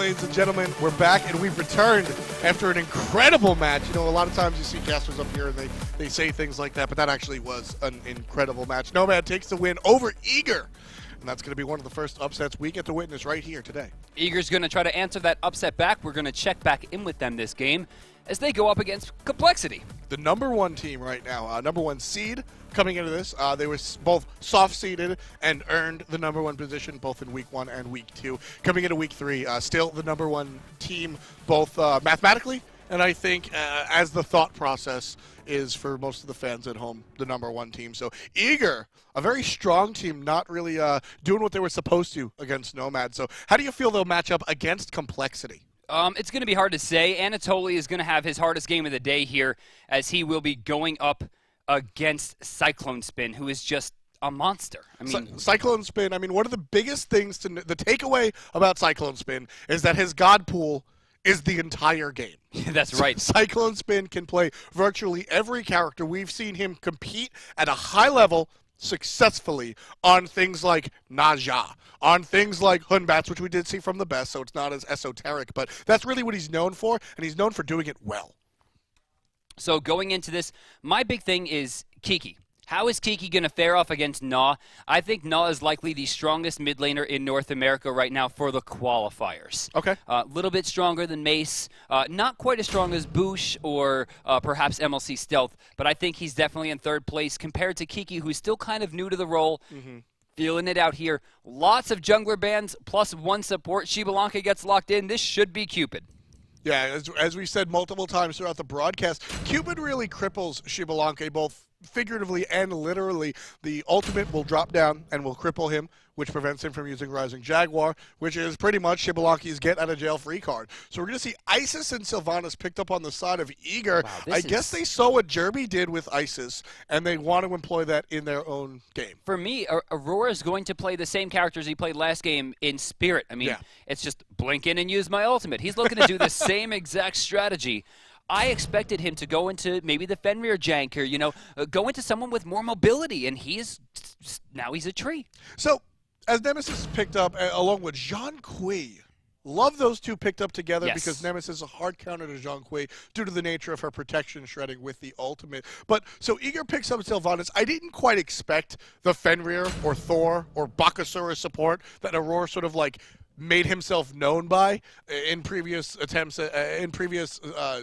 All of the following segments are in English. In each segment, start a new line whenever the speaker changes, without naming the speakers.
ladies and gentlemen. We're back, and we've returned after an incredible match. You know, a lot of times you see casters up here, and they say things like that, but that actually was an incredible match. Nomad takes the win over Eager, and that's going to be one of the first upsets we get to witness right here today.
Eager's going to try to answer that upset back. We're going to check back in with them this game as they go up against Complexity.
The #1 team right now, #1 seed coming into this. They were both soft-seeded and earned the #1 position both in Week 1 and Week 2. Coming into Week 3, still the #1 team both mathematically, and I think as the thought process is for most of the fans at home, the #1 team. So Eager, a very strong team, not really doing what they were supposed to against Nomad. So how do you feel they'll match up against Complexity?
It's going to be hard to say. Anatoly is going to have his hardest game of the day here as he will be going up against Cyclone Spin, who is just a monster. I mean,
Cyclone Spin, I mean, one of the biggest things the takeaway about Cyclone Spin is that his god pool is the entire game.
That's right.
Cyclone Spin can play virtually every character. We've seen him compete at a high level successfully on things like Naja, on things like Hunbats, which we did see from the best, so it's not as esoteric, but that's really what he's known for, and he's known for doing it well.
So going into this, my big thing is Kiki. How is Kiki going to fare off against Na? I think Na is likely the strongest mid laner in North America right now for the qualifiers.
Okay.
A little bit stronger than Mace. Not quite as strong as Boosh or perhaps MLC Stealth, but I think he's definitely in third place compared to Kiki, who's still kind of new to the role. Feeling it out here. Lots of jungler bans plus 1 support. Shibalanka gets locked in. This should be Cupid.
Yeah, as we said multiple times throughout the broadcast, Cupid really cripples Shibalanka, both figuratively and literally. The ultimate will drop down and will cripple him, which prevents him from using Rising Jaguar, which is pretty much Shibalanka's get-out-of-jail-free card. So we're going to see Isis and Sylvanas picked up on the side of Eager.
Wow, I
guess they saw what Jerby did with Isis, and they want to employ that in their own game.
For me, Aurora is going to play the same characters he played last game in Spirit. I mean, It's just blink in and use my ultimate. He's looking to do the same exact strategy. I expected him to go into maybe the Fenrir jank here, go into someone with more mobility, and now he's a tree.
So, as Nemesis picked up, along with Zhang Kui, love those two picked up together because Nemesis is a hard counter to Zhang Kui due to the nature of her protection shredding with the ultimate. But, so Eager picks up Sylvanas. I didn't quite expect the Fenrir or Thor or Bakasura support that Aurora sort of like made himself known by in previous attempts, in previous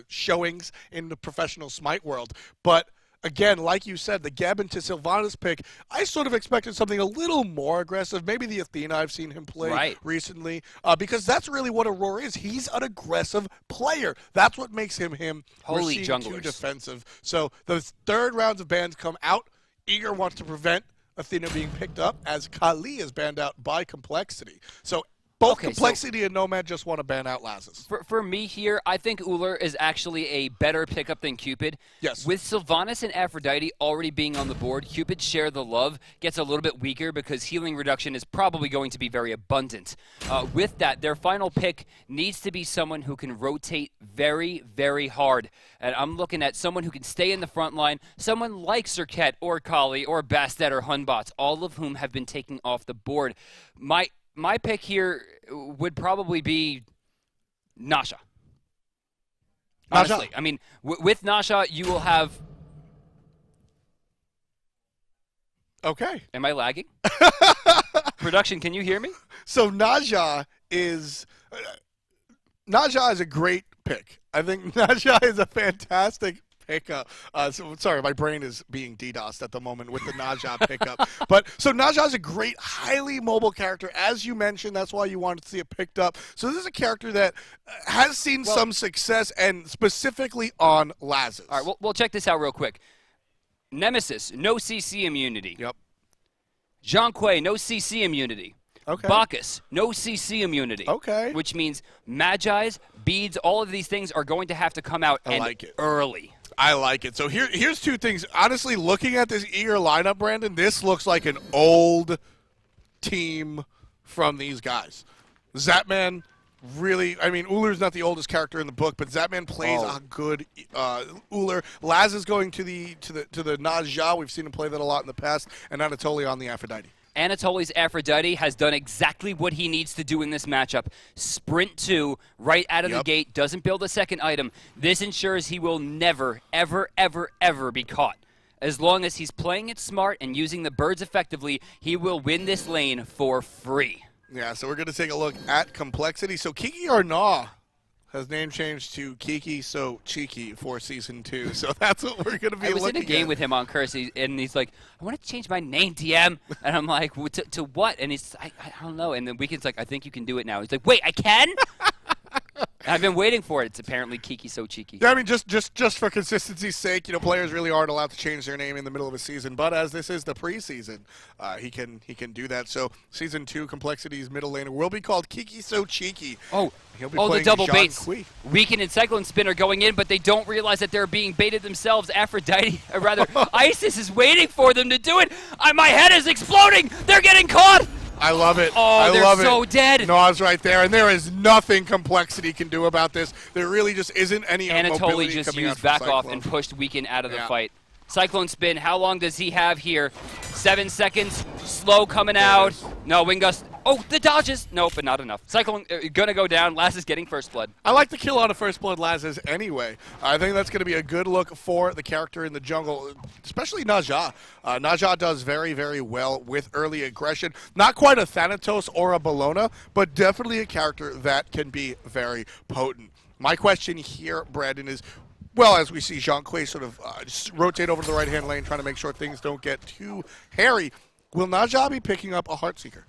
showings in the professional Smite world. But again, like you said, the Gabin to Sylvanas pick, I sort of expected something a little more aggressive. Maybe the Athena I've seen him play recently, because that's really what Aurora is. He's an aggressive player. That's what makes him him.
Holy
We're
junglers.
too defensive. So the third rounds of bans come out. Eager wants to prevent Athena being picked up as Kali is banned out by Complexity. So both Complexity and Nomad just want to ban out Lazarus.
For me here, I think Uller is actually a better pickup than Cupid.
Yes.
With Sylvanas and Aphrodite already being on the board, Cupid Share the Love gets a little bit weaker because healing reduction is probably going to be very abundant. With that, their final pick needs to be someone who can rotate very, very hard. And I'm looking at someone who can stay in the front line, someone like Serket or Kali or Bastet or Hunbots, all of whom have been taken off the board. My pick here would probably be Nasha. Honestly, I mean, with Nasha, you will have...
Okay.
Am I lagging? Production, can you hear me?
So Naja is a great pick. I think Naja is a fantastic pickup. Sorry, my brain is being DDoSed at the moment with the Naja pickup. But so Naja is a great, highly mobile character, as you mentioned. That's why you wanted to see it picked up. So this is a character that has seen some success, and specifically on Lazarus.
All right, well, check this out real quick. Nemesis, no CC immunity.
Yep.
Zhang Kui, no CC immunity.
Okay.
Bacchus, no CC immunity.
Okay.
Which means Magi's, beads, all of these things are going to have to come out early.
I like it. So here's two things. Honestly, looking at this Eager lineup, Brandon, this looks like an old team from these guys. Zapman really, I mean, Uller's not the oldest character in the book, but Zapman plays a good Uller. Laz is going to the Naja. We've seen him play that a lot in the past, and Anatoly on the Aphrodite.
Anatoly's Aphrodite has done exactly what he needs to do in this matchup. Sprint 2 right out of the gate, doesn't build a second item. This ensures he will never, ever, ever, ever be caught. As long as he's playing it smart and using the birds effectively, he will win this lane for free.
Yeah, so we're going to take a look at complexity. So Kiki Arnaud has name changed to Kiki So Cheeky for Season 2. So that's what we're going to be looking at.
I was in a game with him on Curse, and he's like, I want to change my name, DM. And I'm like, to what? And he's, I don't know. And then Weekend's like, I think you can do it now. He's like, wait, I can? I've been waiting for it. It's apparently Kiki So Cheeky.
Yeah, I mean, just for consistency's sake, players really aren't allowed to change their name in the middle of a season. But as this is the preseason, he can do that. So Season 2 Complexity's middle laner will be called Kiki So Cheeky.
Oh, the double baits. Weekend and Cyclone Spin are going in, but they don't realize that they're being baited themselves. Aphrodite, or rather, Isis is waiting for them to do it. My head is exploding. They're getting caught.
I love it.
Oh, they're so dead.
Naw's right there, and there is nothing Complexity can do about this. There really just isn't any
Anatoly just
coming
used back off and pushed Weekend out of the fight. Cyclone Spin, how long does he have here? 7 seconds. Slow coming out. No, Wingust. Oh, the dodges. Nope, but not enough. Cyclone gonna go down. Laz is getting first blood.
I like the kill on a first blood Laz's anyway. I think that's going to be a good look for the character in the jungle, especially Naja. Naja does very, very well with early aggression. Not quite a Thanatos or a Bologna, but definitely a character that can be very potent. My question here, Brandon, is, well, as we see Jean Quay sort of just rotate over to the right-hand lane, trying to make sure things don't get too hairy, will Naja be picking up a Heartseeker?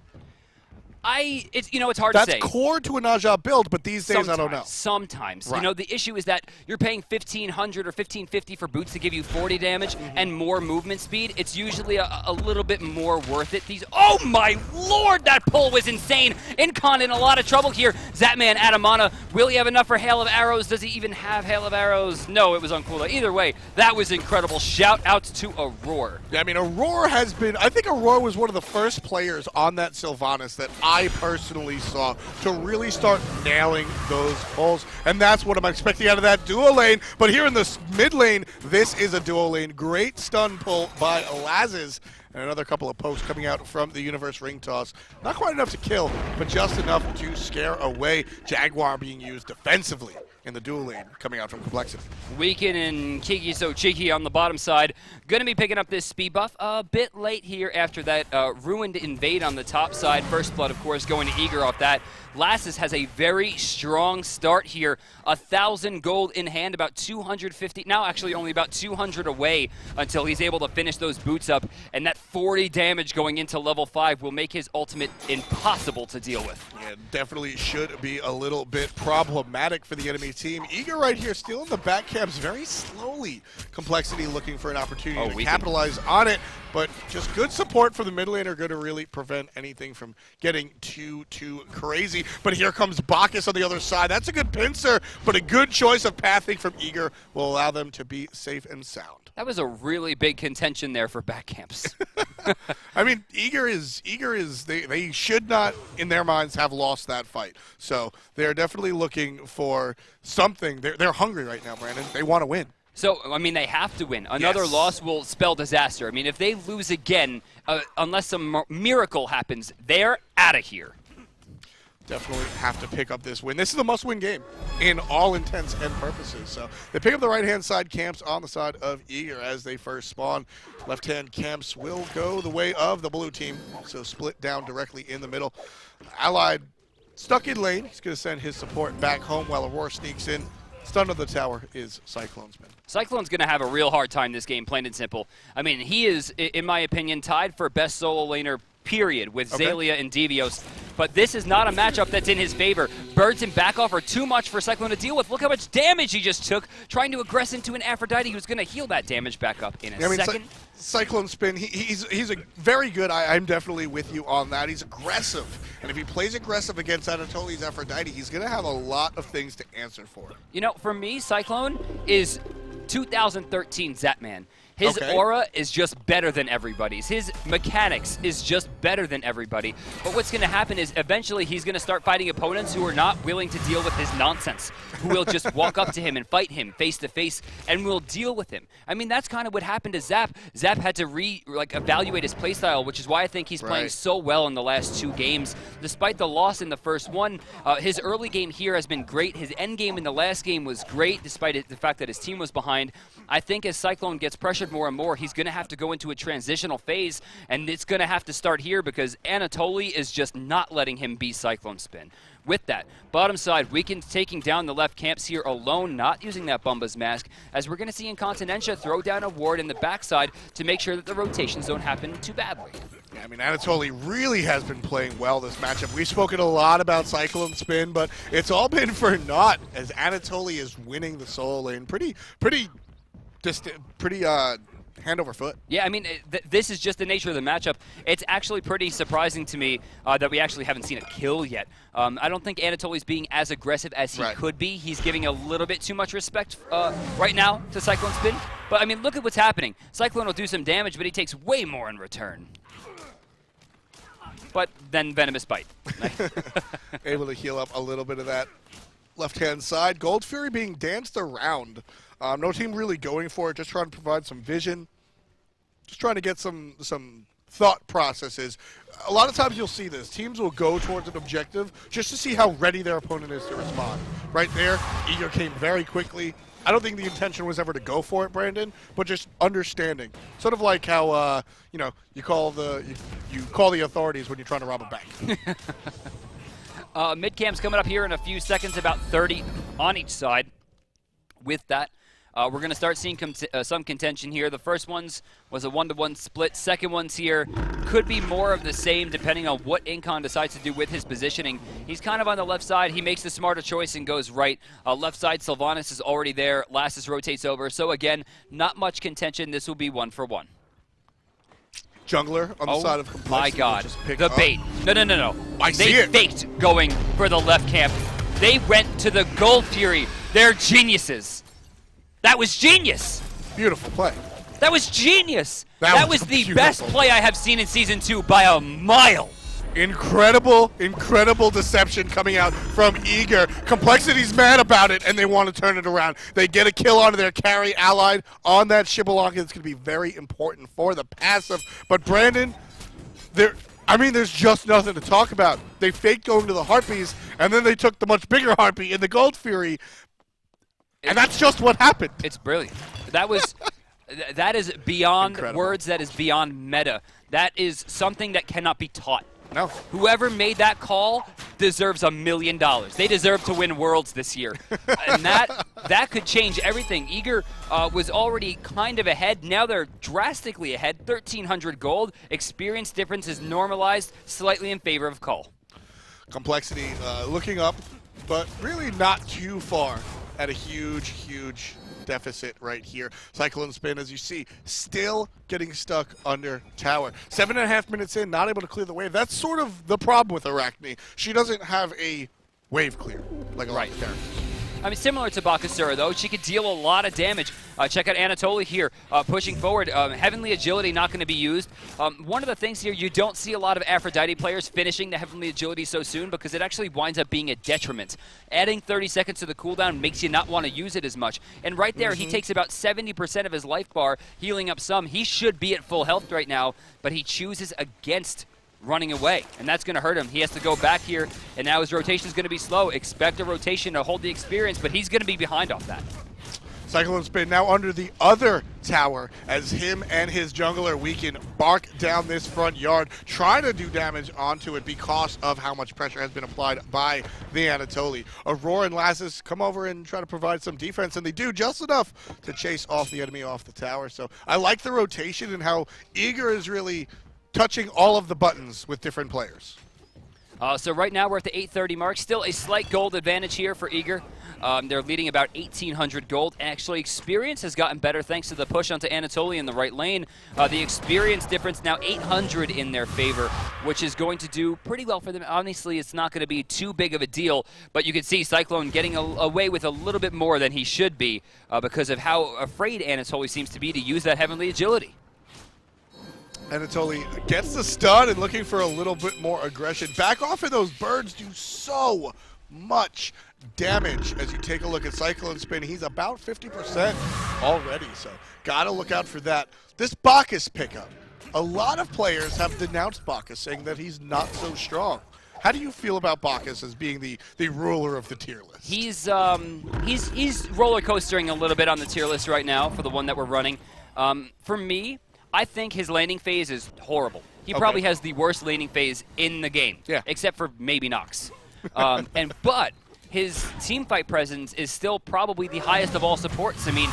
It's hard to say.
That's core to a Naja build, but these days I don't know.
Sometimes.
Right.
The issue is that you're paying $1,500 or $1,550 for boots to give you 40 damage and more movement speed. It's usually a little bit more worth it. Oh my lord, that pull was insane. Incon in a lot of trouble here. Zatman out of mana. Will he have enough for Hail of Arrows? Does he even have Hail of Arrows? No, it was on cooldown. Either way, that was incredible. Shout out to Aurora.
Yeah, I mean, Aurora has been, I think Aurora was one of the first players on that Sylvanas that I personally saw to really start nailing those pulls, and that's what I'm expecting out of that duo lane. But here in the mid lane, this is a duo lane. Great stun pull by Lazes, and another couple of pokes coming out from the Universe Ring Toss. Not quite enough to kill, but just enough to scare away. Jaguar being used defensively in the dual lane coming out from Complexity.
Weekend and Kiki So Cheeky on the bottom side. Going to be picking up this speed buff a bit late here after that ruined invade on the top side. First blood, of course, going to Eager off that. Lassus has a very strong start here. 1,000 gold in hand, about 250, now actually only about 200 away until he's able to finish those boots up. And that 40 damage going into level 5 will make his ultimate impossible to deal with.
Yeah, definitely should be a little bit problematic for the enemy team. Eager right here, still in the back camps, very slowly. Complexity looking for an opportunity to capitalize on it, but just good support from the mid lane are going to really prevent anything from getting too crazy. But here comes Bacchus on the other side. That's a good pincer, but a good choice of pathing from Eager will allow them to be safe and sound.
That was a really big contention there for back camps.
I mean, Eager is they should not, in their minds, have lost that fight. So they're definitely looking for something. They're hungry right now, Brandon. They want to win.
So, I mean, they have to win. Another loss will spell disaster. I mean, if they lose again, unless some miracle happens, they're out of here.
Definitely have to pick up this win. This is a must-win game in all intents and purposes. So they pick up the right-hand side camps on the side of Eager as they first spawn. Left-hand camps will go the way of the blue team, so split down directly in the middle. Allied stuck in lane. He's going to send his support back home while Aurora sneaks in. Stun of the tower is Cyclone's man.
Cyclone's going to have a real hard time this game, plain and simple. I mean, he is, in my opinion, tied for best solo laner, period, with Xaylia and Devios. But this is not a matchup that's in his favor. Birds and back off are too much for Cyclone to deal with. Look how much damage he just took trying to aggress into an Aphrodite who's going to heal that damage back up in a second.
Cyclone Spin, he's a very good. I'm definitely with you on that. He's aggressive. And if he plays aggressive against Anatoly's Aphrodite, he's going to have a lot of things to answer for.
For me, Cyclone is 2013 Zatman. His aura is just better than everybody's. His mechanics is just better than everybody. But what's going to happen is eventually he's going to start fighting opponents who are not willing to deal with his nonsense, who will just walk up to him and fight him face to face and will deal with him. I mean, that's kind of what happened to Zap. Zap had to evaluate his playstyle, which is why I think he's playing so well in the last 2 games. Despite the loss in the first one, his early game here has been great. His end game in the last game was great, despite the fact that his team was behind. I think as Cyclone gets pressured more and more, he's going to have to go into a transitional phase, and it's going to have to start here because Anatoly is just not letting him be Cyclone Spin. With that, bottom side, Weekend taking down the left camps here alone, not using that Bumba's mask, as we're going to see Incontinentia throw down a ward in the backside to make sure that the rotations don't happen too badly.
Yeah, I mean, Anatoly really has been playing well this matchup. We've spoken a lot about Cyclone Spin, but it's all been for naught as Anatoly is winning the solo lane pretty hand over foot.
Yeah, I mean, this is just the nature of the matchup. It's actually pretty surprising to me that we actually haven't seen a kill yet. I don't think Anatoly's being as aggressive as he could be. He's giving a little bit too much respect right now to Cyclone Spin. But, I mean, look at what's happening. Cyclone will do some damage, but he takes way more in return. But then Venomous Bite.
Able to heal up a little bit of that left-hand side. Gold Fury being danced around. No team really going for it, just trying to provide some vision. Just trying to get some thought processes. A lot of times you'll see this. Teams will go towards an objective just to see how ready their opponent is to respond. Right there, Eager came very quickly. I don't think the intention was ever to go for it, Brandon, but just understanding. Sort of like how you call the authorities when you're trying to rob a bank.
Mid-camp's coming up here in a few seconds, about 30 on each side. With that, we're going to start seeing some contention here. The first one's was a 1-to-1 split. Second one's here could be more of the same depending on what Incon decides to do with his positioning. He's kind of on the left side. He makes the smarter choice and goes right. Left side, Sylvanas is already there. Lassus rotates over. So again, not much contention. This will be 1-for-1.
Jungler on the side of Complexity.
My God, the bait. No.
They
faked going for the left camp. They went to the Gold Fury. They're geniuses. That was genius.
Beautiful play.
That was genius. That was the best play I have seen in Season 2 by a mile.
Incredible deception coming out from Eager. Complexity's mad about it, and they want to turn it around. They get a kill onto their carry allied on that Shibalonka. It's going to be very important for the passive. But Brandon, there's just nothing to talk about. They faked going to the Harpies, and then they took the much bigger Harpy in the Gold Fury. And that's just what happened.
It's brilliant. That is beyond words. That is beyond meta. That is something that cannot be taught.
No.
Whoever made that call deserves $1 million. They deserve to win Worlds this year. And that could change everything. Eager was already kind of ahead. Now they're drastically ahead. 1,300 gold. Experience difference is normalized slightly in favor of Cull.
Complexity looking up, but really not too far at a huge deficit right here. Cyclone Spin, as you see, still getting stuck under tower. 7.5 minutes in, not able to clear the wave. That's sort of the problem with Arachne. She doesn't have a wave clear like a lot of characters.
I mean, similar to Bakasura, though, she could deal a lot of damage. Check out Anatoly here, pushing forward. Heavenly Agility not going to be used. One of the things here, you don't see a lot of Aphrodite players finishing the Heavenly Agility so soon because it actually winds up being a detriment. Adding 30 seconds to the cooldown makes you not want to use it as much. And right there, he takes about 70% of his life bar, healing up some. He should be at full health right now, but he chooses against running away, and that's going to hurt him. He has to go back here, and now his rotation is going to be slow. Expect a rotation to hold the experience, but he's going to be behind off that.
Cyclone Spin now under the other tower as him and his jungler Weekend bark down this front yard, trying to do damage onto it because of how much pressure has been applied by the Anatoly. Aurora and Lassus come over and try to provide some defense, and they do just enough to chase off the enemy off the tower. So I like the rotation and how Eager is really touching all of the buttons with different players.
So right now we're at the 830 mark. Still a slight gold advantage here for Eager. They're leading about 1,800 gold. Actually, experience has gotten better thanks to the push onto Anatoly in the right lane. The experience difference now 800 in their favor, which is going to do pretty well for them. Honestly, it's not going to be too big of a deal, but you can see Cyclone getting away with a little bit more than he should be because of how afraid Anatoly seems to be to use that Heavenly Agility.
Anatoly gets the stun and looking for a little bit more aggression. Back off, and those birds do so much damage. As you take a look at Cyclone Spin, he's about 50% already, so gotta look out for that. This Bacchus pickup, a lot of players have denounced Bacchus, saying that he's not so strong. How do you feel about Bacchus as being the ruler of the tier list?
He's roller coastering a little bit on the tier list right now for the one that we're running. For me, I think his laning phase is horrible. He probably has the worst laning phase in the game, except for maybe Nox. But his team fight presence is still probably the highest of all supports. I mean,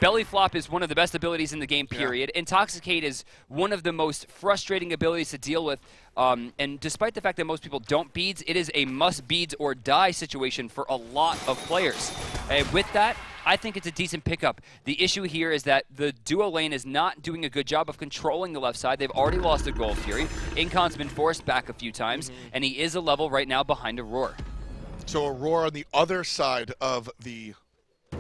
Belly Flop is one of the best abilities in the game, period. Intoxicate is one of the most frustrating abilities to deal with. And despite the fact that most people don't beads, it is a must beads or die situation for a lot of players. With that, I think it's a decent pickup. The issue here is that the duo lane is not doing a good job of controlling the left side. They've already lost a Gold Fury. Incon's been forced back a few times, and he is a level right now behind Aurora.
So Aurora on the other side of the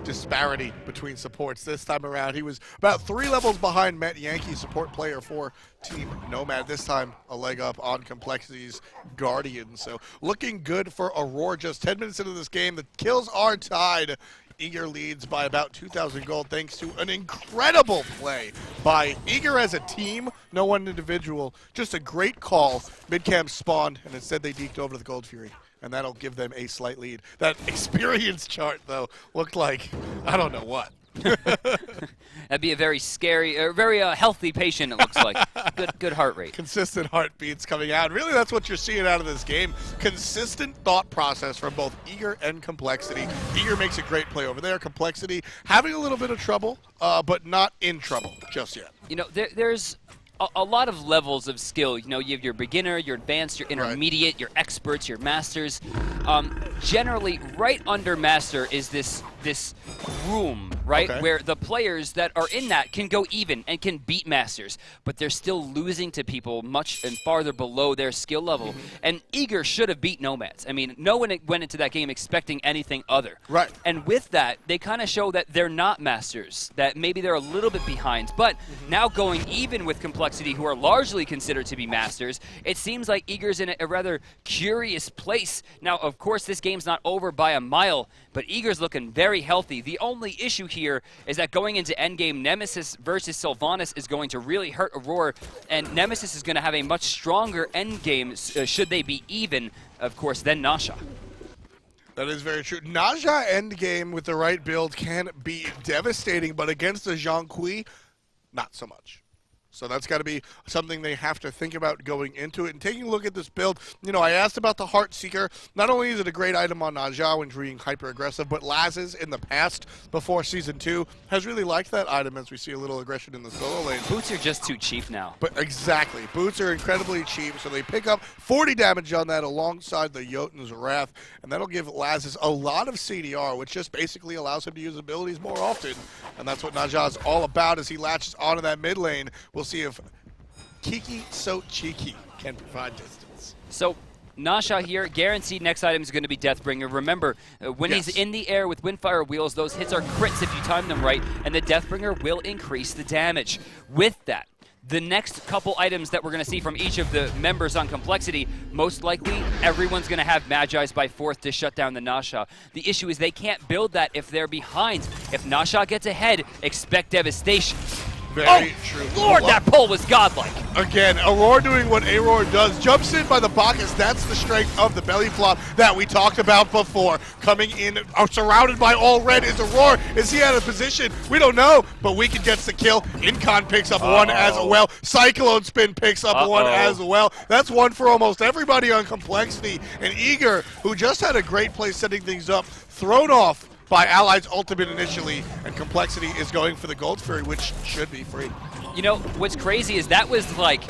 disparity between supports this time around. He was about 3 levels behind Met Yankee, support player for Team Nomad. This time a leg up on Complexity's Guardian. So looking good for Aurora. Just 10 minutes into this game, the kills are tied. Eager leads by about 2,000 gold thanks to an incredible play by Eager as a team, no one individual. Just a great call. Mid-camp spawned, and instead they deked over to the Gold Fury, and that'll give them a slight lead. That experience chart, though, looked like I don't know what.
That'd be a very scary, or very healthy patient, it looks like. Good heart rate.
Consistent heartbeats coming out. Really, that's what you're seeing out of this game. Consistent thought process from both Eager and Complexity. Eager makes a great play over there. Complexity having a little bit of trouble, but not in trouble just yet.
You know, there's a lot of levels of skill. You know, you have your beginner, your advanced, your intermediate, your experts, your masters. Generally, right under master is this room, right, where the players that are in that can go even and can beat masters, but they're still losing to people much and farther below their skill level. And Eager should have beat Nomads. I mean, no one went into that game expecting anything other. And with that, they kind of show that they're not masters, that maybe they're a little bit behind. But now going even with Complexity, who are largely considered to be masters, it seems like Eager's in a rather curious place. Now, of course, this game's not over by a mile, but Eager's looking very healthy. The only issue here is that going into endgame, Nemesis versus Sylvanas is going to really hurt Aurora, and Nemesis is going to have a much stronger endgame should they be even, of course, than Nasha.
That is very true. Nasha endgame with the right build can be devastating, but against the Zhang Kui, not so much. So that's got to be something they have to think about going into it. And taking a look at this build, you know, I asked about the Heart Seeker. Not only is it a great item on Naja when being hyper-aggressive, but Laz's in the past, before Season 2, has really liked that item as we see a little aggression in the solo lane.
Boots are just too cheap now.
But exactly. Boots are incredibly cheap, so they pick up 40 damage on that alongside the Jotun's Wrath, and that'll give Laz's a lot of CDR, which just basically allows him to use abilities more often. And that's what Naja is all about as he latches onto that mid lane. We'll see if Kiki So Cheeky can provide distance.
So Nasha here, guaranteed next item is going to be Deathbringer. Remember, when he's in the air with Windfire Wheels, those hits are crits if you time them right, and the Deathbringer will increase the damage. With that, the next couple items that we're going to see from each of the members on Complexity, most likely everyone's going to have Magi's by 4th to shut down the Nasha. The issue is they can't build that if they're behind. If Nasha gets ahead, expect devastation.
Very true.
Lord, that pull was godlike.
Again, Aurora doing what Aurora does. Jumps in by the Bacchus. That's the strength of the belly flop that we talked about before. Coming in, surrounded by all red is Aurora. Is he out of position? We don't know, but Weekend gets the kill. Incon picks up one as well. Cyclone Spin picks up one as well. That's one for almost everybody on Complexity. And Eager, who just had a great play setting things up, thrown off by Allied's ultimate initially, and Complexity is going for the Gold Fury, which should be free.
You know, what's crazy is that was like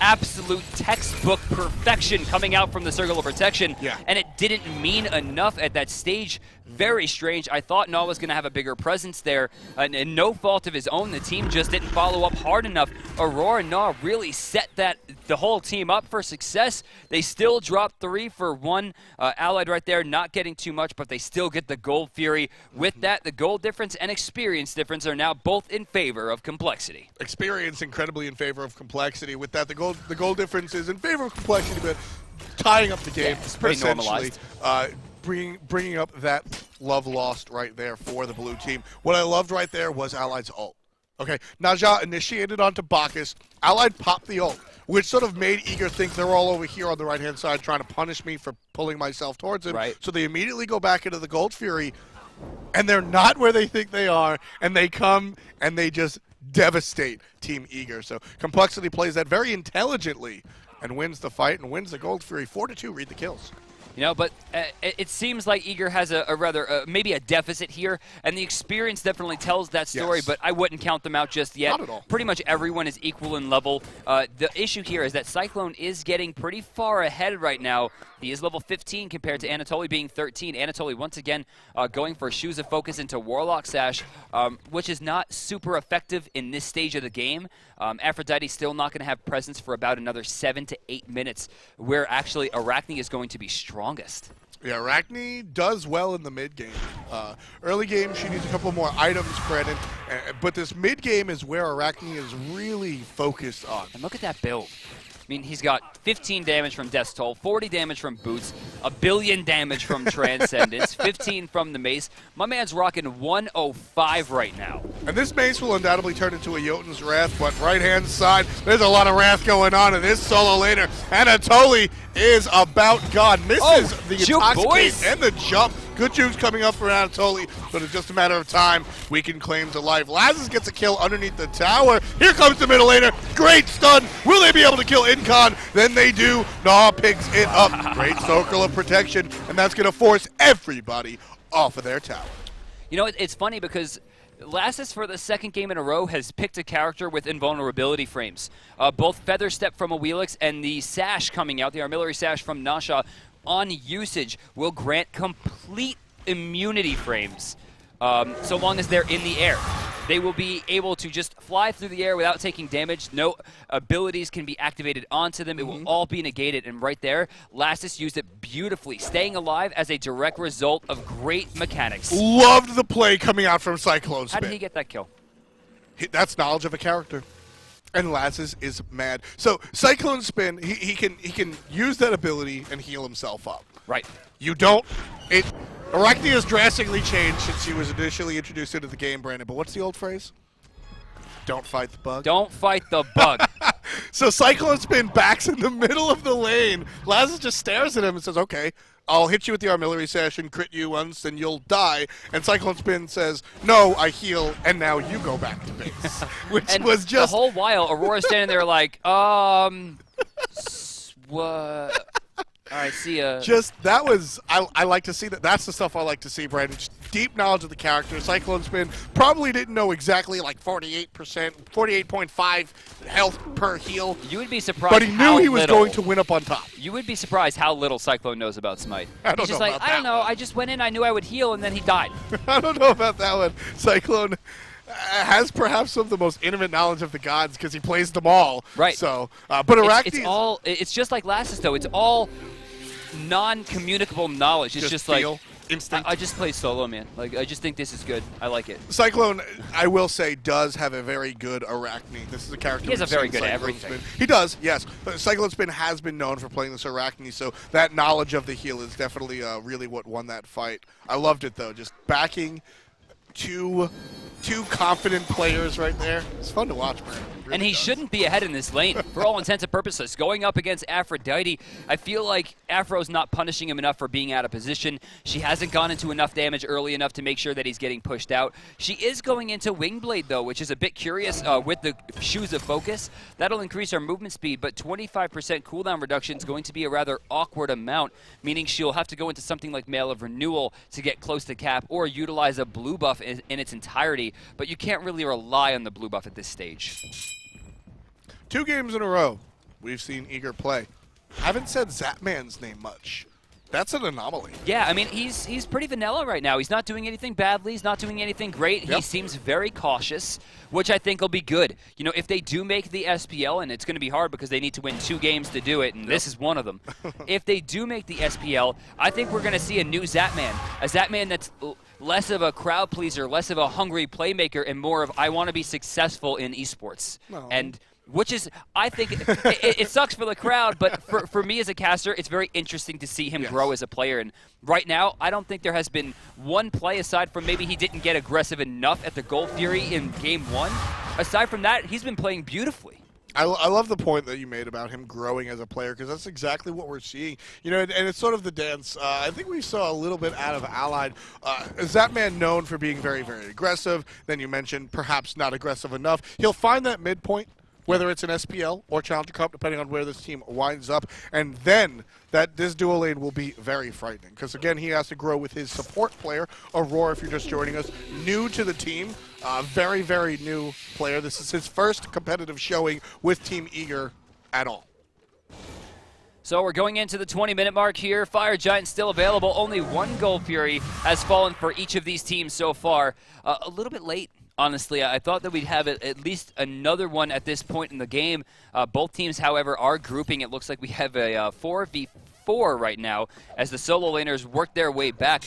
absolute textbook perfection coming out from the circle of protection, and it didn't mean enough at that stage. Very strange. I thought Naw was going to have a bigger presence there, and no fault of his own. The team just didn't follow up hard enough. Aurora and Naw really set the whole team up for success. They still dropped 3 for 1. Allied right there, not getting too much, but they still get the Gold Fury. With that, the gold difference and experience difference are now both in favor of Complexity.
Experience incredibly in favor of Complexity. With that, the gold difference is in favor of Complexity, but tying up the game.
It's pretty normalized.
Bringing up that love lost right there for the blue team. What I loved right there was Allied's ult. Okay, Naja initiated onto Bacchus. Allied popped the ult, which sort of made Eager think they're all over here on the right-hand side trying to punish me for pulling myself towards him.
Right.
So they immediately go back into the Gold Fury, and they're not where they think they are, and they come and they just devastate Team Eager. So Complexity plays that very intelligently and wins the fight and wins the Gold Fury. 4-2, read the kills.
You know, but it seems like Eager has maybe a deficit here, and the experience definitely tells that story, but I wouldn't count them out just yet.
Not at all.
Pretty much everyone is equal in level. The issue here is that Cyclone is getting pretty far ahead right now. He is level 15 compared to Anatoly being 13. Anatoly, once again, going for Shoes of Focus into Warlock Sash, which is not super effective in this stage of the game. Aphrodite's still not going to have presence for about another 7 to 8 minutes, where actually Arachne is going to be strongest.
Yeah, Arachne does well in the mid game. Early game, she needs a couple more items, Brandon, but this mid game is where Arachne is really focused on.
And look at that build. I mean, he's got 15 damage from Death's Toll, 40 damage from Boots, 1 billion damage from Transcendence, 15 from the Mace. My man's rocking 105 right now.
And this Mace will undoubtedly turn into a Jotun's Wrath, but right-hand side, there's a lot of Wrath going on in this solo laner. Anatoly is about gone. Misses the Intoxicate and the jump. Good jukes coming up for Anatoly, but it's just a matter of time. Weakened claim to life. Lazarus gets a kill underneath the tower. Here comes the middle laner. Great stun. Will they be able to kill Incon? Then they do. Naw picks it up. Great circle of protection, and that's going to force everybody off of their tower.
You know, it's funny because Lassus, for the second game in a row, has picked a character with invulnerability frames. Both Feather Step from Awilix and the Sash coming out, the Armillary Sash from Nasha, on usage will grant complete immunity frames so long as they're in the air. They will be able to just fly through the air without taking damage. No abilities can be activated onto them. It will all be negated. And right there, Lassus used it beautifully, staying alive as a direct result of great mechanics.
Loved the play coming out from Cyclone Spin.
How did he get that kill?
That's knowledge of a character. And Lassus is mad. So Cyclone Spin, he can use that ability and heal himself up.
Right.
You don't. Arachne has drastically changed since she was initially introduced into the game, Brandon. But what's the old phrase? Don't fight the bug.
Don't fight the bug.
So Cyclone Spin backs in the middle of the lane. Lassus just stares at him and says, "Okay, I'll hit you with the Armillary Sash and crit you once, and you'll die." And Cyclone Spin says, "No, I heal, and now you go back to base." Which was just
the whole while Aurora's standing there like, what? All right, see ya.
Just, that was, I like to see that. That's the stuff I like to see, Brandon. Just deep knowledge of the character. Cyclone Spin probably didn't know exactly like 48%, 48.5 health per heal.
You would be surprised.
But he knew he was going to win up on top.
You would be surprised how little Cyclone knows about Smite.
He's
just like, I don't know. I just went in, I knew I would heal, and then he died.
I don't know about that one. Cyclone has perhaps some of the most intimate knowledge of the gods because he plays them all.
Right.
So, but Arachne,
it's just like Lassus though. It's all non-communicable knowledge. It's just like
instinct.
I just play solo, man. Like I just think this is good. I like it.
Cyclone, I will say, does have a very good Arachne. This is a character.
He has a very good everything.
He does, yes. But Cyclone Spin has been known for playing this Arachne, so that knowledge of the heal is definitely really what won that fight. I loved it though, just backing two confident players right there. It's fun to watch, man. Really
and he shouldn't be ahead in this lane, for all intents and purposes. Going up against Aphrodite, I feel like Afro's not punishing him enough for being out of position. She hasn't gone into enough damage early enough to make sure that he's getting pushed out. She is going into Wingblade, though, which is a bit curious with the Shoes of Focus. That'll increase her movement speed, but 25% cooldown reduction is going to be a rather awkward amount, meaning she'll have to go into something like Mail of Renewal to get close to cap, or utilize a blue buff in its entirety, but you can't really rely on the blue buff at this stage.
2 games in a row we've seen Eager play. Haven't said Zapman's name much. That's an anomaly.
Yeah, I mean, he's pretty vanilla right now. He's not doing anything badly. He's not doing anything great.
Yep.
He seems very cautious, which I think will be good. You know, if they do make the SPL, and it's going to be hard because they need to win 2 games to do it, and this is one of them. If they do make the SPL, I think we're going to see a new Zapman. A Zapman that's less of a crowd pleaser, less of a hungry playmaker, and more of, I want to be successful in esports.
No.
And which is, I think, it sucks for the crowd, but for me as a caster, it's very interesting to see him grow as a player. And right now, I don't think there has been one play, aside from maybe he didn't get aggressive enough at the Gold Fury in Game 1. Aside from that, he's been playing beautifully.
I love the point that you made about him growing as a player, because that's exactly what we're seeing. You know, and it's sort of the dance. I think we saw a little bit out of Allied. Is that man known for being very, very aggressive? Then you mentioned perhaps not aggressive enough. He'll find that midpoint, whether it's an SPL or Challenger Cup, depending on where this team winds up. And then this dual lane will be very frightening, because, again, he has to grow with his support player, Aurora, if you're just joining us, new to the team. Very, very new player. This is his first competitive showing with Team Eager at all.
So we're going into the 20-minute mark here. Fire Giant still available. Only 1 Gold Fury has fallen for each of these teams so far. A little bit late. Honestly, I thought that we'd have at least another one at this point in the game. Both teams, however, are grouping. It looks like we have a 4v4 right now as the solo laners work their way back.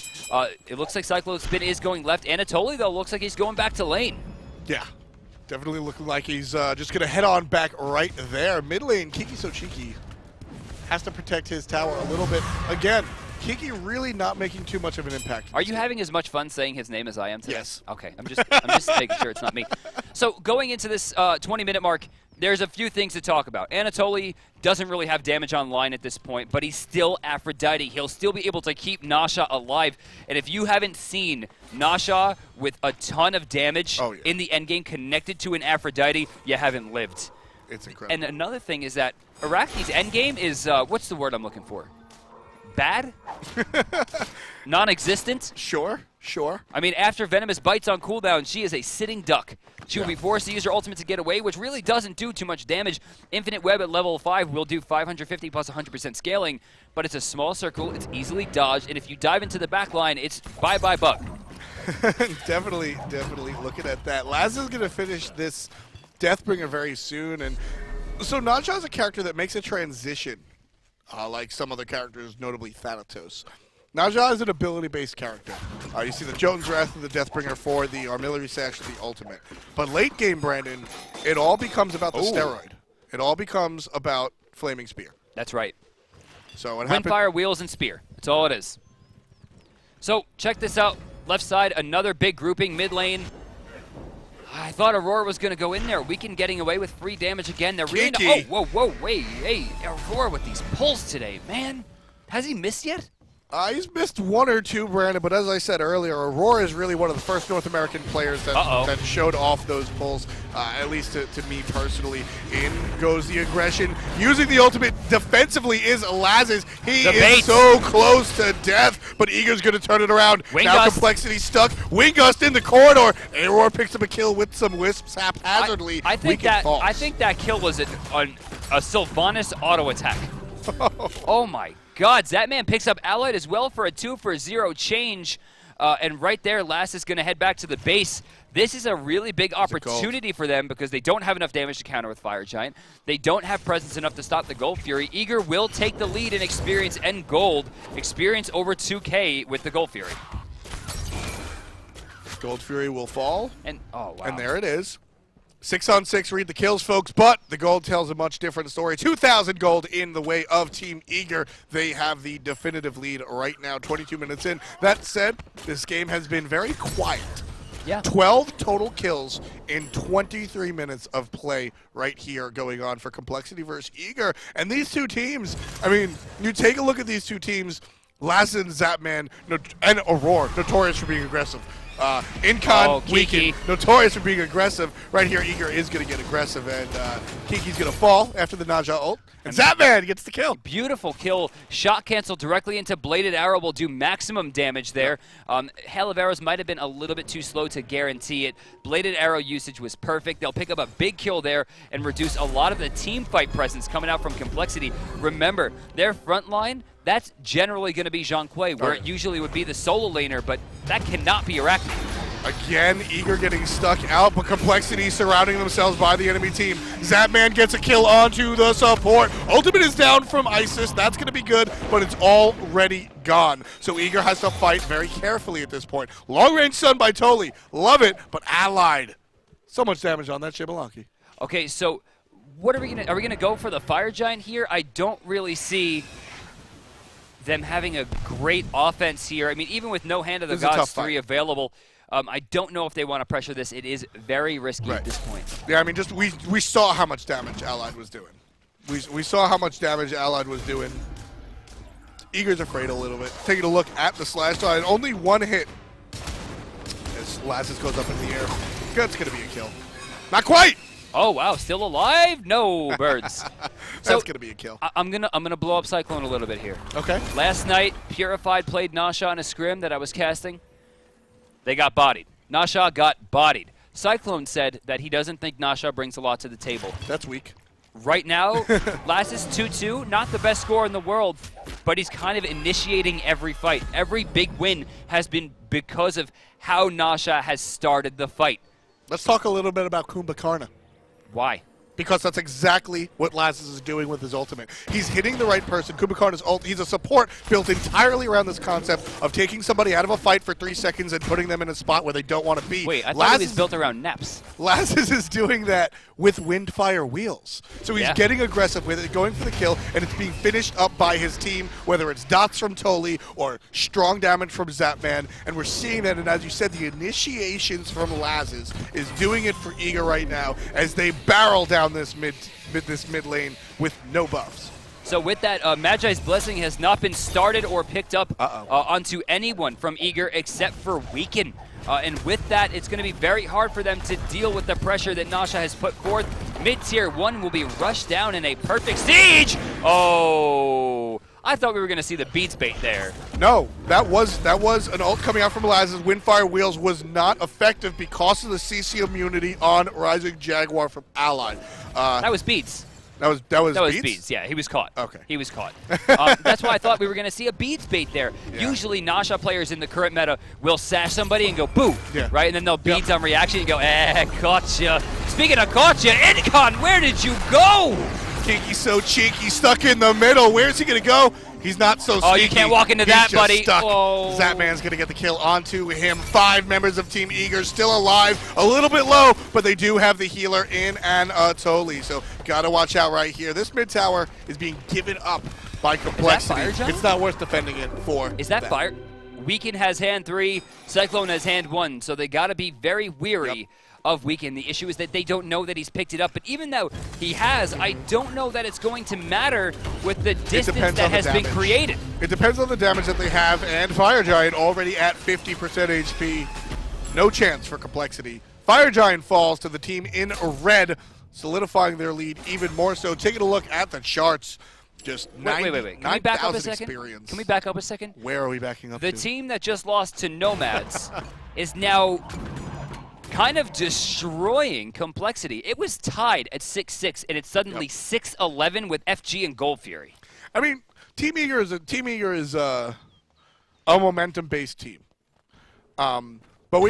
It looks like Cyclone Spin is going left. Anatoly, though, looks like he's going back to lane.
Yeah, definitely looking like he's just going to head on back right there. Mid lane, Kiki So Cheeky has to protect his tower a little bit. Again, Kiki really not making too much of an impact.
Are you having as much fun saying his name as I am today?
Yes.
Okay, I'm just making sure it's not me. So going into this 20-minute mark, there's a few things to talk about. Anatoly doesn't really have damage online at this point, but he's still Aphrodite. He'll still be able to keep Nasha alive. And if you haven't seen Nasha with a ton of damage in the endgame connected to an Aphrodite, you haven't lived.
It's incredible.
And another thing is that Arachne's endgame is, what's the word I'm looking for? Bad? Non-existent?
Sure.
I mean, after Venomous bites on cooldown, she is a sitting duck. She will be forced to use her ultimate to get away, which really doesn't do too much damage. Infinite Web at level 5 will do 550 plus 100% scaling, but it's a small circle, it's easily dodged, and if you dive into the back line, it's bye-bye bug.
Definitely looking at that. Laz is going to finish this Deathbringer very soon, and so Nasha is a character that makes a transition. Like some other characters, notably Thanatos. Naja is an ability-based character. You see the Jotun's Wrath and the Deathbringer for the Armillary Sash, the ultimate. But late game, Brandon, it all becomes about the steroid. It all becomes about Flaming Spear.
That's right.
So what
Wind, fire, wheels, and spear. That's all it is. So check this out. Left side, another big grouping. Mid lane. I thought Aurora was going to go in there. Weaken getting away with free damage again. They're really... Oh, whoa, wait. Hey, Aurora with these pulls today, man. Has he missed yet?
He's missed 1 or 2, Brandon, but as I said earlier, Aurora is really one of the first North American players that showed off those pulls, at least to me personally. In goes the aggression. Using the ultimate defensively is Laz's. He is so close to death, but Eager's going to turn it around. Now Complexity stuck. Wingust in the corridor. Aurora picks up a kill with some wisps haphazardly.
I think that kill was a Sylvanas auto attack. Oh my God, that man picks up Allied as well for a 2-for-0 change. And right there, Lass is going to head back to the base. This is a really big opportunity for them because they don't have enough damage to counter with Fire Giant. They don't have presence enough to stop the Gold Fury. Eager will take the lead in experience and gold. Experience over 2K with the Gold Fury.
Gold Fury will fall.
And oh wow.
And there it is. 6-on-6, read the kills, folks, but the gold tells a much different story. 2,000 gold in the way of Team Eager. They have the definitive lead right now, 22 minutes in. That said, this game has been very quiet.
Yeah.
12 total kills in 23 minutes of play right here going on for Complexity versus Eager. And these two teams, I mean, you take a look at these two teams, Laz and Zapman, and Aurora, notorious for being aggressive. Incon, Weaken, notorious for being aggressive. Right here, Eager is going to get aggressive, and Kiki's going to fall after the Naja ult. And Zapman gets the kill.
Beautiful kill. Shot cancel directly into Bladed Arrow will do maximum damage there. Hail of Arrows might have been a little bit too slow to guarantee it. Bladed Arrow usage was perfect. They'll pick up a big kill there and reduce a lot of the team fight presence coming out from Complexity. Remember, their front line, that's generally going to be Zhang Kui, where it usually would be the solo laner, but that cannot be Arachne.
Again, Eager getting stuck out, but Complexity surrounding themselves by the enemy team. Zapman gets a kill onto the support. Ultimate is down from Isis. That's going to be good, but it's already gone. So Eager has to fight very carefully at this point. Long-range stun by Toli. Love it, but allied. So much damage on that Shibalaki.
Okay, so what are we going to go for the Fire Giant here? I don't really see them having a great offense here. I mean, even with no Hand of the Gods 3 available, I don't know if they want to pressure this. It is very risky at this point.
Yeah, I mean, just we saw how much damage Allied was doing. We saw how much damage Allied was doing. Eager's afraid a little bit. Taking a look at the slash line, only one hit as Lazarus goes up in the air. That's going to be a kill. Not quite!
Oh wow, still alive? No, birds.
That's gonna be a kill.
I'm gonna blow up Cyclone a little bit here.
Okay.
Last night, Purified played Nasha on a scrim that I was casting. They got bodied. Nasha got bodied. Cyclone said that he doesn't think Nasha brings a lot to the table.
That's weak.
Right now, Last is 2-2, not the best score in the world, but he's kind of initiating every fight. Every big win has been because of how Nasha has started the fight.
Let's talk a little bit about Kumbhakarna.
Why?
Because that's exactly what Lazarus is doing with his ultimate. He's hitting the right person. Kumbhakarna's ult, he's a support built entirely around this concept of taking somebody out of a fight for 3 seconds and putting them in a spot where they don't want to be.
Wait, I thought it was built around Neps.
Lazarus is doing that with wind fire wheels. So he's getting aggressive with it, going for the kill, and it's being finished up by his team, whether it's dots from Toli or strong damage from Zapman. And we're seeing that, and as you said, the initiations from Lazarus is doing it for Eager right now as they barrel down this mid lane with no buffs.
So with that, Magi's Blessing has not been started or picked up onto anyone from Eager except for Weaken. And with that, it's going to be very hard for them to deal with the pressure that Nasha has put forth. Mid-tier 1 will be rushed down in a perfect siege. Oh, I thought we were going to see the Beats bait there.
No, that was an ult coming out from Lazarus. Windfire Wheels was not effective because of the CC immunity on Rising Jaguar from Allied.
That was Beats.
That was
Beats. Yeah, he was caught.
Okay.
He was caught. That's why I thought we were going to see a Beats bait there. Yeah. Usually Nasha players in the current meta will sash somebody and go boo, right? And then they'll Beats on reaction and go, gotcha. Speaking of gotcha, Incon, where did you go?
Kiki's so cheeky, stuck in the middle. Where's he going to go? He's not so sneaky.
Oh, you can't walk into that, buddy.
Stuck.
Oh.
Zapman's going to get the kill onto him. 5 members of Team Eager still alive. A little bit low, but they do have the healer in and Toli. So got to watch out right here. This mid tower is being given up by Complexity.
Is that Fire,
it's not worth defending it for.
Is that Fire? Weaken has hand 3, Cyclone has hand 1, so they got to be very weary of Weaken. The issue is that they don't know that he's picked it up, but even though he has, I don't know that it's going to matter with the distance that has been created.
It depends on the damage that they have, and Fire Giant already at 50% HP. No chance for Complexity. Fire Giant falls to the team in red, solidifying their lead even more so. Taking a look at the charts. Just
wait. Can we back up a second?
Experience.
Can we back up a second?
Where are we backing up to?
The team that just lost to Nomads is now kind of destroying Complexity. It was tied at 6-6, and it's suddenly 6-11 with FG and Gold Fury.
I mean, Team Eager is a momentum-based team. But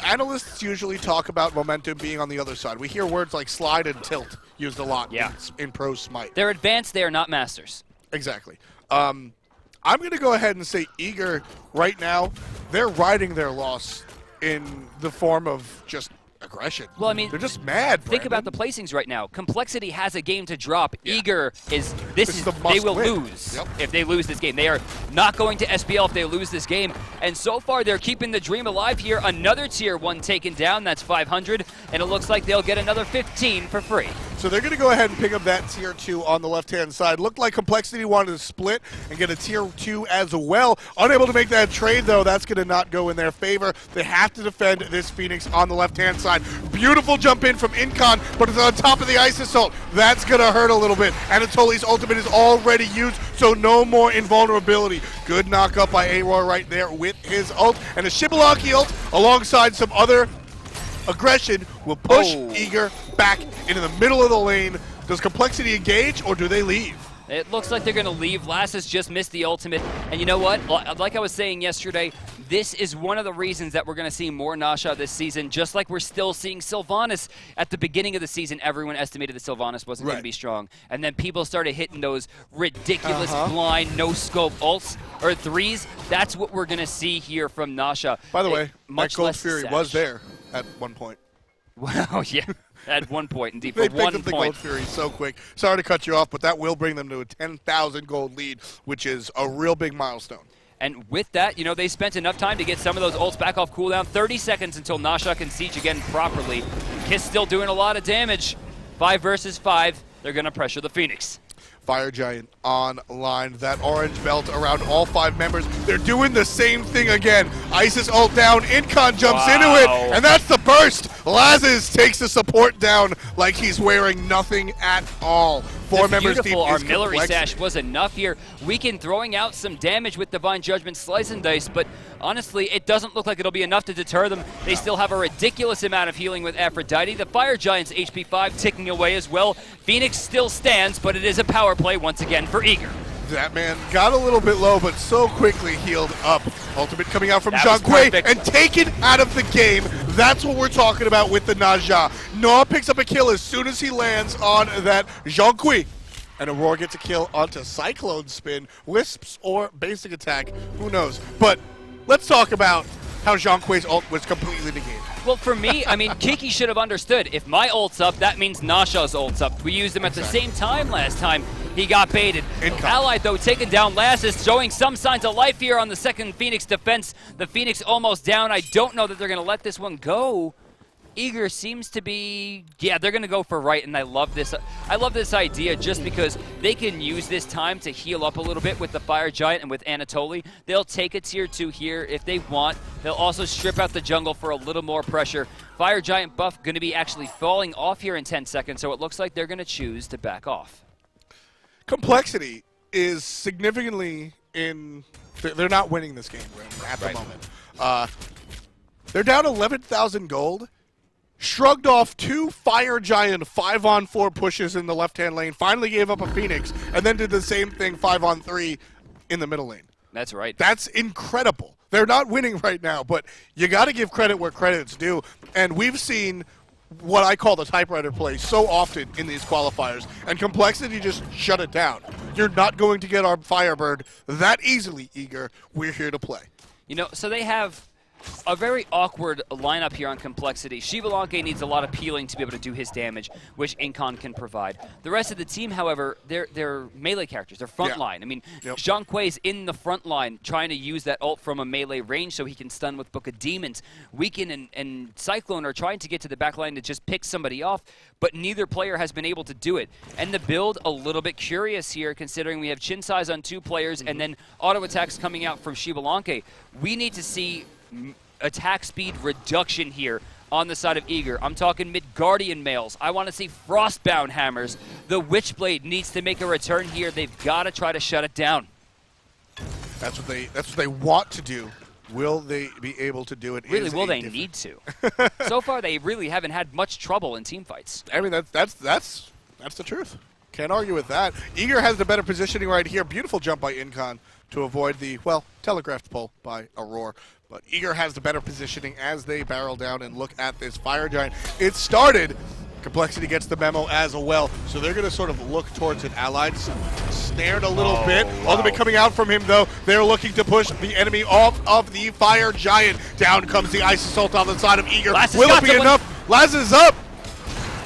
analysts usually talk about momentum being on the other side. We hear words like slide and tilt used a lot in Pro Smite.
They're advanced, they are not masters.
Exactly. I'm going to go ahead and say Eager right now, they're riding their loss in the form of just aggression.
Well, I mean,
they're just mad.
Think about the placings right now. Complexity has a game to drop. Eager is
the
they will
win.
lose if they lose this game. They are not going to SPL if they lose this game. And so far, they're keeping the dream alive here. Another tier 1 taken down. That's 500, and it looks like they'll get another 15 for free.
So they're going to go ahead and pick up that tier 2 on the left-hand side. Looked like Complexity wanted to split and get a tier 2 as well. Unable to make that trade, though. That's going to not go in their favor. They have to defend this Phoenix on the left-hand side. Beautiful jump in from Incon, but it's on top of the Ice Assault. That's going to hurt a little bit. Anatoly's ultimate is already used, so no more invulnerability. Good knock up by Aurora right there with his ult. And a Shibalaki ult alongside some other aggression will push Eager back into the middle of the lane. Does Complexity engage, or do they leave?
It looks like they're going to leave. Last has just missed the ultimate. And you know what? Like I was saying yesterday, this is one of the reasons that we're going to see more Nasha this season, just like we're still seeing Sylvanas. At the beginning of the season, everyone estimated that Sylvanas wasn't going to be strong. And then people started hitting those ridiculous blind, no-scope ults or threes. That's what we're going to see here from Nasha.
By the way, my Cold Fury was there at one point.
Wow, yeah. At one point, indeed,
they
for 1
picked up the Gold Fury so quick. Sorry to cut you off, but that will bring them to a 10,000 gold lead, which is a real big milestone.
And with that, you know, they spent enough time to get some of those ults back off cooldown. 30 seconds until Nasha can siege again properly. Kiss still doing a lot of damage. 5 versus 5. They're going to pressure the Phoenix.
Fire Giant online. That orange belt around all 5 members. They're doing the same thing again. Isis ult down. Incon jumps into it, and that's the burst. Lazes takes the support down like he's wearing nothing at all. 4 members deep.
Beautiful artillery sash was enough here. Weaken throwing out some damage with Divine Judgment Slice and Dice, but honestly, it doesn't look like it'll be enough to deter them. They still have a ridiculous amount of healing with Aphrodite. The Fire Giant's HP 5 ticking away as well. Phoenix still stands, but it is a power play once again for Eager.
That man got a little bit low, but so quickly healed up. Ultimate coming out from Zhang Kui and taken out of the game. That's what we're talking about with the Naja. Noah picks up a kill as soon as he lands on that Zhang Kui. And Aurora gets a kill onto Cyclone Spin, Wisps, or Basic Attack. Who knows? But let's talk about how Zhang Kui's ult was completely negated.
Well, for me, I mean, Kiki should have understood. If my ult's up, that means Nasha's ult's up. We used them at the same time last time. He got baited. Allied, though, taking down Lassus, showing some signs of life here on the second Phoenix defense. The Phoenix almost down. I don't know that they're going to let this one go. Eager seems to be, yeah, they're going to go for right, and I love this. I love this idea just because they can use this time to heal up a little bit with the Fire Giant and with Anatoly. They'll take a tier 2 here if they want. They'll also strip out the jungle for a little more pressure. Fire Giant buff going to be actually falling off here in 10 seconds, so it looks like they're going to choose to back off.
Complexity is significantly in, they're not winning this game at the moment. They're down 11,000 gold. Shrugged off 2 Fire Giant 5-on-4 pushes in the left-hand lane, finally gave up a Phoenix, and then did the same thing 5-on-3 in the middle lane.
That's right.
That's incredible. They're not winning right now, but you got to give credit where credit's due. And we've seen what I call the typewriter play so often in these qualifiers, and Complexity just shut it down. You're not going to get our Firebird that easily, Eager. We're here to play.
You know, so they have a very awkward lineup here on Complexity. Shivalanke needs a lot of peeling to be able to do his damage, which Incon can provide. The rest of the team, however, they're melee characters. They're front line. I mean, Zhang Kui's in the front line trying to use that ult from a melee range so he can stun with Book of Demons. Weaken and Cyclone are trying to get to the back line to just pick somebody off, but neither player has been able to do it. And the build, a little bit curious here, considering we have Chin Size on 2 players and then auto attacks coming out from Shivalanke. We need to see attack speed reduction here on the side of Eager. I'm talking Midgardian Mails. I want to see Frostbound Hammers. The Witchblade needs to make a return here. They've got to try to shut it down.
That's what they want to do. Will they be able to do it?
Really, will they need to? So far, they really haven't had much trouble in team fights.
I mean, that's the truth. Can't argue with that. Eager has the better positioning right here. Beautiful jump by Incon to avoid the, well, telegraphed pull by Aurora. But Eager has the better positioning as they barrel down and look at this Fire Giant. It started. Complexity gets the memo as well. So they're going to sort of look towards it. Allied snared a little bit. Ultimate coming out from him, though. They're looking to push the enemy off of the Fire Giant. Down comes the Ice Assault on the side of Eager. Will it be enough? Laz is up.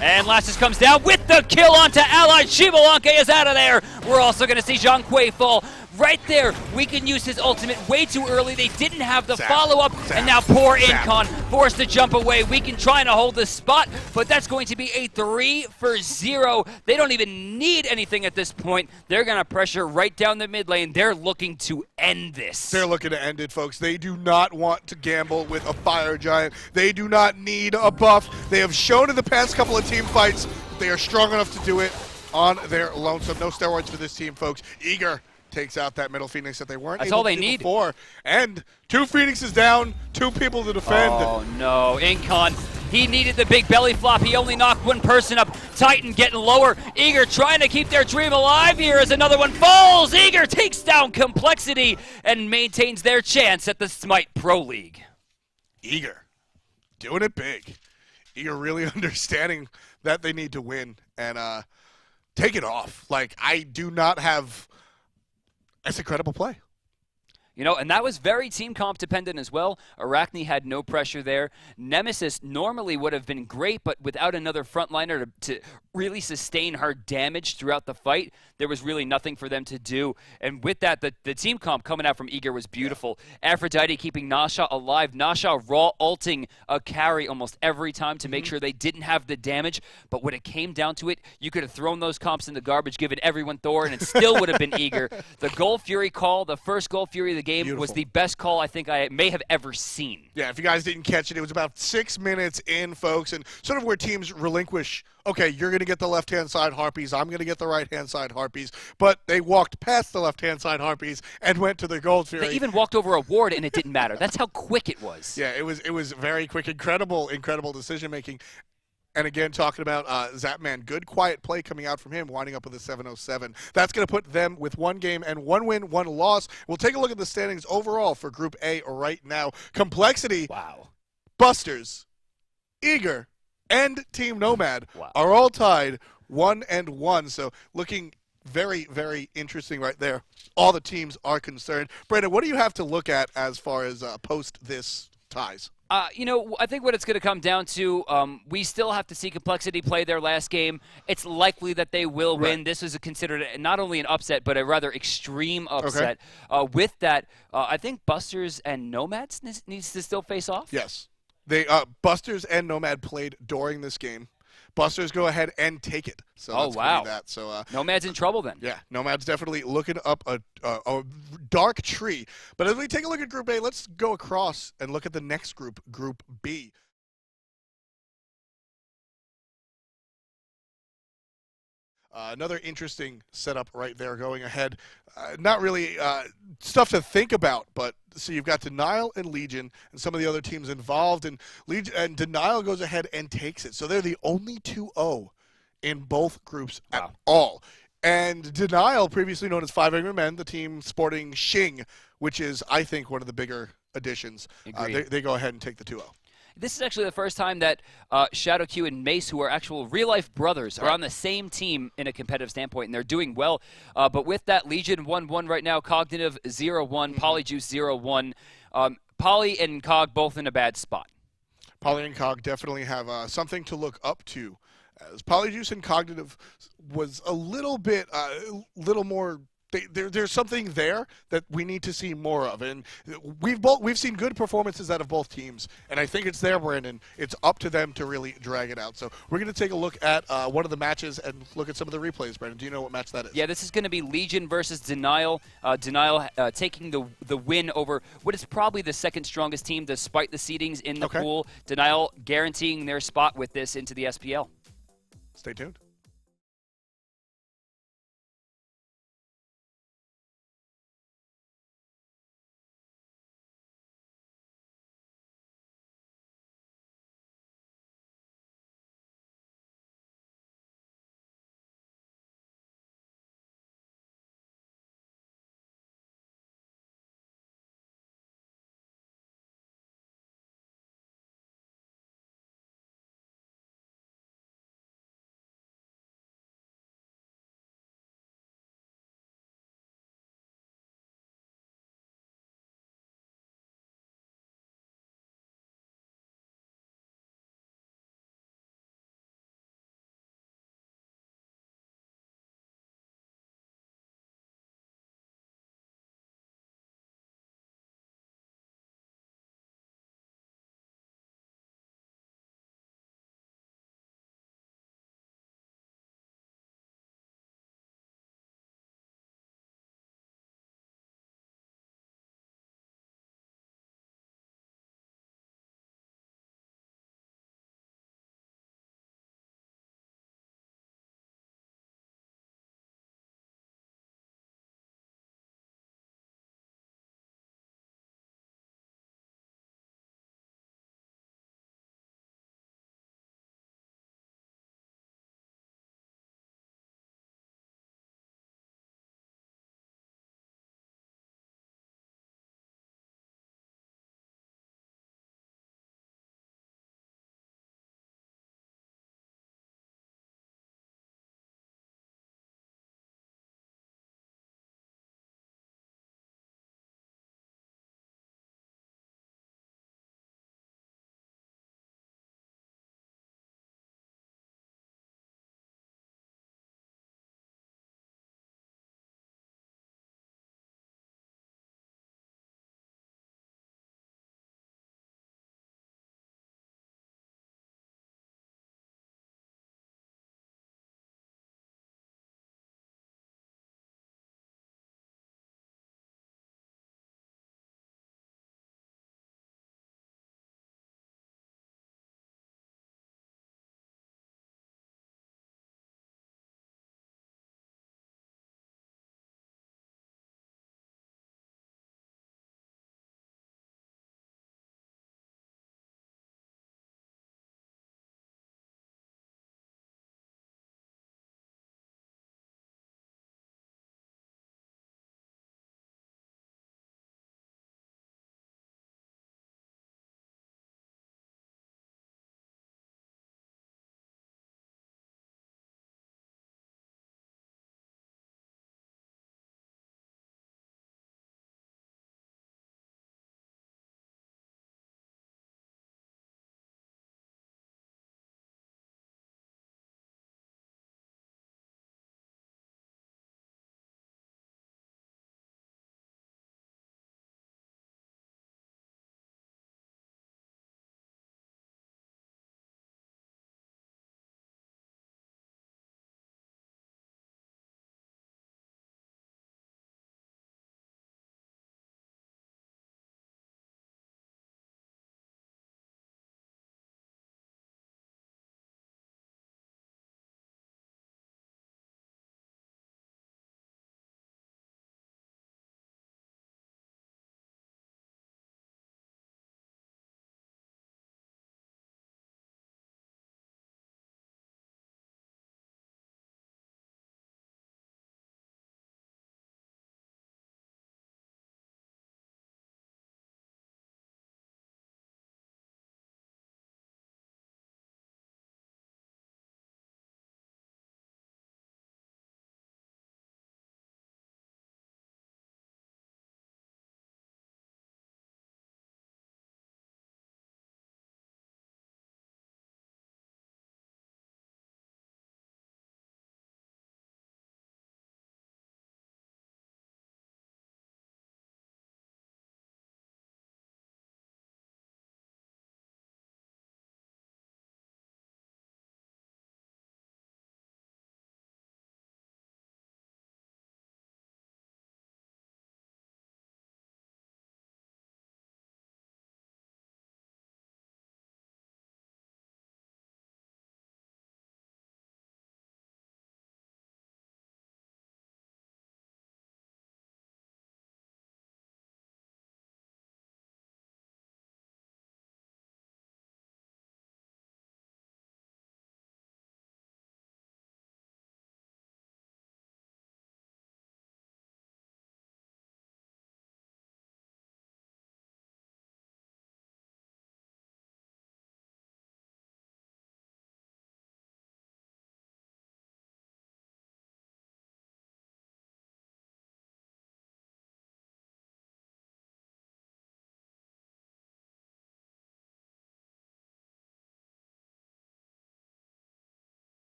And Lassus comes down with the kill onto Allied. Shivalanke is out of there. We're also going to see Zhang Kui fall. right there. We can use his ultimate way too early. They didn't have the
Zap.
follow-up,
Zap.
and now poor
Zap.
Incon forced to jump away. We can try to hold the spot, but that's going to be a 3-for-0. They don't even need anything at this point. They're going to pressure right down the mid lane. They're looking to end this.
They're looking to end it, folks. They do not want to gamble with a fire giant. They do not need a buff. They have shown in the past couple of team fights that they are strong enough to do it on their lonesome. No steroids for this team, folks. Eager takes out that middle Phoenix that they weren't
That's
able
all they
to do
need.
before. And 2 Phoenixes down, 2 people to defend.
Oh, no. Incon, he needed the big belly flop. He only knocked 1 person up. Titan getting lower. Eager trying to keep their dream alive here as another one falls. Eager takes down Complexity and maintains their chance at the Smite Pro League.
Eager doing it big. Eager really understanding that they need to win and take it off. Like, I do not have... That's incredible play.
You know, and that was very team comp dependent as well. Arachne had no pressure there. Nemesis normally would have been great, but without another frontliner to really sustain her damage throughout the fight, there was really nothing for them to do. And with that, the team comp coming out from Eager was beautiful. Yeah. Aphrodite keeping Nasha alive. Nasha raw ulting a carry almost every time to make sure they didn't have the damage. But when it came down to it, you could have thrown those comps in the garbage, given everyone Thor, and it still would have been Eager. The Gold Fury call, the first Gold Fury of the game, was the best call I think I may have ever seen.
Yeah, if you guys didn't catch it, it was about 6 minutes in, folks, and sort of where teams relinquish, okay, you're going to get the left-hand side Harpies, I'm going to get the right-hand side Harpies, but they walked past the left-hand side Harpies and went to the Gold Fury.
They even walked over a ward, and it didn't matter. That's how quick it was.
Yeah, it was very quick, incredible decision-making. And again, talking about Zapman, good quiet play coming out from him, winding up with a 707. That's going to put them with 1 game and 1 win, 1 loss. We'll take a look at the standings overall for Group A right now. Complexity,
wow.
Busters, Eager, and Team Nomad are all tied 1-1. So looking very, very interesting right there. All the teams are concerned. Brandon, what do you have to look at as far as post this ties?
You know, I think what it's going to come down to, we still have to see Complexity play their last game. It's likely that they will win. This is considered not only an upset, but a rather extreme upset. Okay. With that, I think Busters and Nomads needs to still face off.
Yes. They Busters and Nomad played during this game. Busters go ahead and take it. So
oh, wow.
That. So,
Nomad's in trouble then.
Yeah, Nomad's definitely looking up a dark tree. But as we take a look at Group A, let's go across and look at the next group, Group B. Another interesting setup right there going ahead. Not really stuff to think about, but so you've got Denial and Legion and some of the other teams involved, and Denial goes ahead and takes it. So they're the only 2-0 in both groups at all. And Denial, previously known as 5 Angry Men, the team sporting Xing, which is, I think, one of the bigger additions. They go ahead and take the 2-0.
This is actually the first time that Shadow Q and Mace, who are actual real-life brothers, are on the same team in a competitive standpoint, and they're doing well. But with that, Legion 1-1 right now, Cognitive 0-1, Polyjuice 0-1. Poly and Cog both in a bad spot.
Poly and Cog definitely have something to look up to. As Polyjuice and Cognitive was a little bit, little more... There's something there that we need to see more of, and we've seen good performances out of both teams, and I think it's there, Brandon. It's up to them to really drag it out. So we're going to take a look at one of the matches and look at some of the replays. Brandon, do you know what match that is?
Yeah, this is going to be Legion versus Denial. Denial taking the win over what is probably the second strongest team despite the seedings in the pool. Denial guaranteeing their spot with this into the SPL.
Stay tuned.